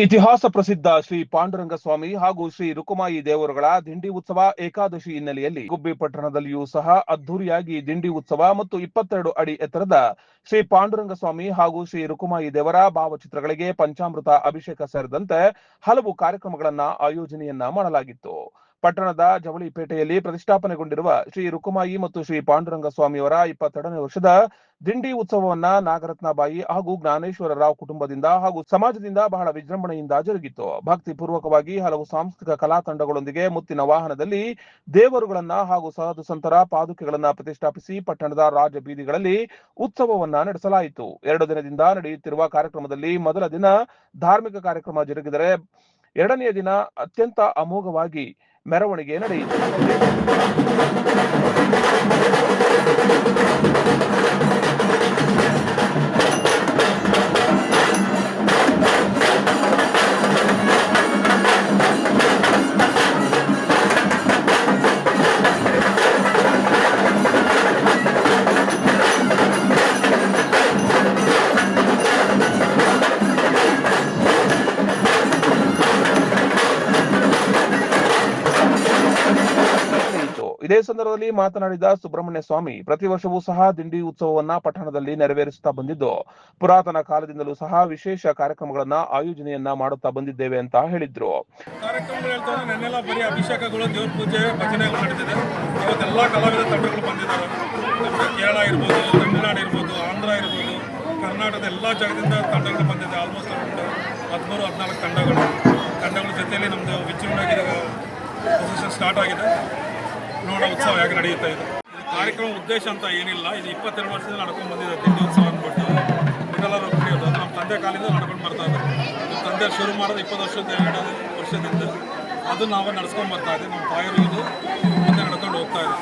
ಇತಿಹಾಸ ಪ್ರಸಿದ್ಧ ಶ್ರೀ ಪಾಂಡುರಂಗ ಸ್ವಾಮಿ ಹಾಗೂ ಶ್ರೀ ರುಕುಮಾಯಿ ದೇವರುಗಳ ದಿಂಡಿ ಉತ್ಸವ ಏಕಾದಶಿ ಹಿನ್ನೆಲೆಯಲ್ಲಿ ಗುಬ್ಬಿ ಪಟ್ಟಣದಲ್ಲಿಯೂ ಸಹ ಅದ್ದೂರಿಯಾಗಿ ದಿಂಡಿ ಉತ್ಸವ ಮತ್ತು 22 ಅಡಿ ಎತ್ತರದ ಶ್ರೀ ಪಾಂಡುರಂಗ ಸ್ವಾಮಿ ಹಾಗೂ ಶ್ರೀ ರುಕುಮಾಯಿ ದೇವರ ಭಾವಚಿತ್ರಗಳಿಗೆ ಪಂಚಾಮೃತ ಅಭಿಷೇಕ ಸೇರಿದಂತೆ ಹಲವು ಕಾರ್ಯಕ್ರಮಗಳನ್ನ ಆಯೋಜನೆಯನ್ನ ಮಾಡಲಾಗಿತ್ತು. ಪಟ್ಟಣದ ಜವಳಿಪೇಟೆಯಲ್ಲಿ ಪ್ರತಿಷ್ಠಾಪನೆಗೊಂಡಿರುವ ಶ್ರೀ ರುಕುಮಾಯಿ ಮತ್ತು ಶ್ರೀ ಪಾಂಡುರಂಗ ಸ್ವಾಮಿಯವರ 22ನೇ ವರ್ಷದ ದಿಂಡಿ ಉತ್ಸವವನ್ನ ನಾಗರತ್ನಬಾಯಿ ಹಾಗೂ ಜ್ಞಾನೇಶ್ವರ ರಾವ್ ಕುಟುಂಬದಿಂದ ಹಾಗೂ ಸಮಾಜದಿಂದ ಬಹಳ ವಿಜೃಂಭಣೆಯಿಂದ ಜರುಗಿತು. ಭಕ್ತಿ ಪೂರ್ವಕವಾಗಿ ಹಲವು ಸಾಂಸ್ಕೃತಿಕ ಕಲಾ ತಂಡಗಳೊಂದಿಗೆ ಮುತ್ತಿನ ವಾಹನದಲ್ಲಿ ದೇವರುಗಳನ್ನ ಹಾಗೂ ಸಾಧು ಸಂತರ ಪಾದುಕೆಗಳನ್ನ ಪ್ರತಿಷ್ಠಾಪಿಸಿ ಪಟ್ಟಣದ ರಾಜ ಬೀದಿಗಳಲ್ಲಿ ಉತ್ಸವವನ್ನ ನಡೆಸಲಾಯಿತು. 2 ದಿನದಿಂದ ನಡೆಯುತ್ತಿರುವ ಕಾರ್ಯಕ್ರಮದಲ್ಲಿ ಮೊದಲ ದಿನ ಧಾರ್ಮಿಕ ಕಾರ್ಯಕ್ರಮ ಜರುಗಿದರೆ 2ನೇ ದಿನ ಅತ್ಯಂತ ಅಮೋಘವಾಗಿ ಮೆರವಣಿಗೆ ನಡೆಯಿತು. ಇದೇ ಸಂದರ್ಭದಲ್ಲಿ ಮಾತನಾಡಿದ ಸುಬ್ರಹ್ಮಣ್ಯ ಸ್ವಾಮಿ, ಪ್ರತಿ ವರ್ಷವೂ ಸಹ ದಿಂಡಿ ಉತ್ಸವವನ್ನ ಪಟ್ಟಣದಲ್ಲಿ ನೆರವೇರಿಸುತ್ತಾ ಬಂದಿದ್ದು, ಪುರಾತನ ಕಾಲದಿಂದಲೂ ಸಹ ವಿಶೇಷ ಕಾರ್ಯಕ್ರಮಗಳನ್ನ ಆಯೋಜನೆಯನ್ನ ಮಾಡುತ್ತಾ ಬಂದಿದ್ದೇವೆ ಅಂತ ಹೇಳಿದ್ರು. ಕಾರ್ಯಕ್ರಮಗಳು ಬರೀ ಅಭಿಷೇಕಗಳು, ದೇವ್ರ ಪೂಜೆ, ಭಜನೆಗಳು ನಡೆದಿದೆ. ಇವತ್ತೆಲ್ಲ ಕಲಾವಿದ ತಂಡಗಳು ಬಂದಿದ್ದಾರೆ. ನಮಗೆ ಕೇರಳ ಇರ್ಬೋದು, ತಮಿಳುನಾಡು ಇರ್ಬೋದು, ಆಂಧ್ರ ಇರ್ಬೋದು, ಕರ್ನಾಟಕದ ಎಲ್ಲ ಜಾಗದಿಂದ ತಂಡಗಳು ಬಂದಿದೆ. ಆಲ್ಮೋಸ್ಟ್ 13-14 ತಂಡಗಳ ಜೊತೆಯಲ್ಲಿ ನಮ್ಮದು ವಿಜೃಂಭಣೆಯಾಗಿ ಪೊಸಿಷನ್ ಸ್ಟಾರ್ಟ್ ಆಗಿದೆ. ನೋಡೋ ಉತ್ಸವ ಹೇಗೆ ನಡೆಯುತ್ತಾ ಇದೆ. ಕಾರ್ಯಕ್ರಮ ಉದ್ದೇಶ ಅಂತ ಏನಿಲ್ಲ, ಇದು 22 ವರ್ಷದಿಂದ ನಡ್ಕೊಂಡು ಬಂದಿದೆ ದಿಂಡಿ ಉತ್ಸವ ಅಂದ್ಬಿಟ್ಟು. ಇದೆಲ್ಲರೂ ಕುಡಿಯೋದು ಅದು ನಮ್ಮ ತಂದೆ ಕಾಲದಿಂದ ನಡ್ಕೊಂಡು ಬರ್ತಾ ಇದೆ. ನಮ್ಮ ತಂದೆ ಶುರು ಮಾಡೋದು 20 ವರ್ಷದಿಂದ ಅದು ನಾವು ನಡೆಸ್ಕೊಂಡು ಬರ್ತಾ ಇದ್ದೀವಿ. ನಮ್ಮ ತಾಯಿರು ಇದು ಮುಂದೆ ನಡ್ಕೊಂಡು ಹೋಗ್ತಾ ಇದೆ.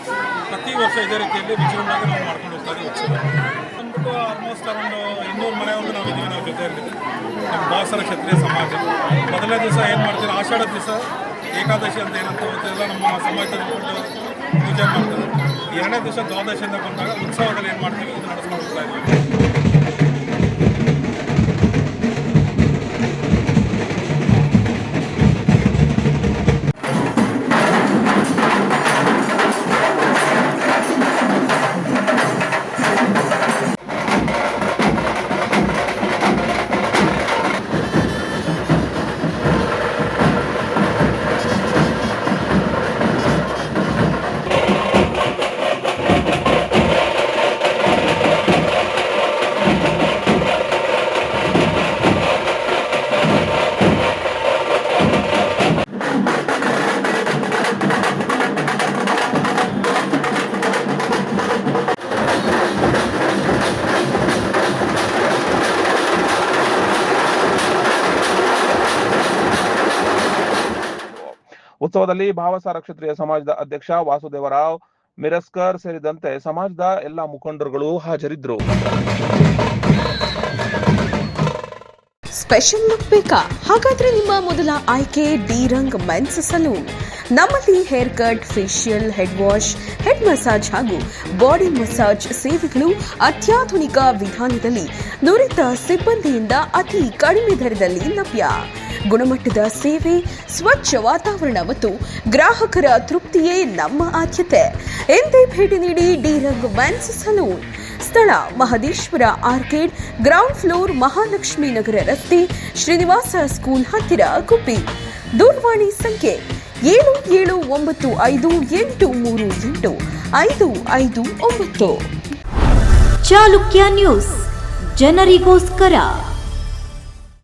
ಪ್ರತಿ ವರ್ಷ ಇದೇ ರೀತಿಯಲ್ಲಿ ವಿಜೃಂಭಣೆಯಾಗಿ ನಾವು ಮಾಡ್ಕೊಂಡು ಹೋಗ್ತಾ ಇದ್ದೀವಿ ಉತ್ಸವ ಅಂದ್ಬಿಟ್ಟು. ಆಲ್ಮೋಸ್ಟ್ ಅರೌಂಡು 200 ಮನೆಯೊಂದು ನಾವು ಇದ್ದೀವಿ ನಾವು ಜೊತೆಯಲ್ಲಿ. ನಮ್ಮ ಬಾಸರ ಕ್ಷತ್ರಿಯ ಸಮಾಜ ಮೊದಲನೇ ದಿವಸ ಏನು ಮಾಡ್ತೀವಿ, ಆಷಾಢದ ದಿವಸ ಏಕಾದಶಿ ಅಂತ ಏನಂತ ಗೊತ್ತಿಲ್ಲ, ನಮ್ಮ ಸಮಾಜದಲ್ಲಿ ಪೂಜೆ ಮಾಡ್ತಾರೆ. 2ನೇ ದಿವಸ ದ್ವಾದಶಿಯಿಂದ ಬಂದಾಗ ಉತ್ಸವದಲ್ಲಿ ಏನು ಮಾಡ್ತೀವಿ, ಇದು ನಡೆಸ್ಕೊಂಡು ಹೋಗ್ತಾ ಇದ್ದೀವಿ. ಉತ್ಸವದಲ್ಲಿ ಭಾವಸಾರ ಕ್ಷತ್ರಿಯ ಸಮಾಜದ ಅಧ್ಯಕ್ಷ ವಾಸುದೇವರಾವ್ ಮಿರಸ್ಕರ್ ಸೇರಿದಂತೆ ಸಮಾಜದ ಎಲ್ಲಾ ಮುಖಂಡರುಗಳು ಹಾಜರಿದ್ದರು. ಸ್ಪೆಷಲ್ ಲುಕ್ ಬೇಕಾ? ಹಾಗಾದ್ರೆ ನಿಮ್ಮ ಮೊದಲ ಆಯ್ಕೆ ಡಿ-ರಂಗ್ ಮೆನ್ಸ್ ಸಲೂನ್. ನಮ್ಮಲ್ಲಿ hair cut, facial, head wash, head massage ಹಾಗೂ ಬಾಡಿ ಮಸಾಜ್ ಸೇವೆಗಳು ಅತ್ಯಾಧುನಿಕ ವಿಧಾನದಲ್ಲಿ ನುರಿತ ಸಿಬ್ಬಂದಿಯಿಂದ ಅತಿ ಕಡಿಮೆ ದರದಲ್ಲಿ ಲಭ್ಯ. ಗುಣಮಟ್ಟದ ಸೇವೆ, ಸ್ವಚ್ಛ ವಾತಾವರಣ ಮತ್ತು ಗ್ರಾಹಕರ ತೃಪ್ತಿಯೇ ನಮ್ಮ ಆದ್ಯತೆ. ಎಂದೇ ಭೇಟಿ ನೀಡಿ ಡಿ-ರಂಗ್ ಮೆನ್ಸ್ ಸಲೂನ್. ಸ್ಥಳ Mahadeshwara arcade, ground floor, Mahalakshmi Nagar ರಸ್ತೆ, ಶ್ರೀನಿವಾಸ ಸ್ಕೂಲ್ ಹತ್ತಿರ, ಗುಬ್ಬಿ. ದೂರವಾಣಿ ಸಂಖ್ಯೆ 7795838559. ಚಾಲುಕ್ಯ ನ್ಯೂಸ್, ಜನರಿಗೋಸ್ಕರ.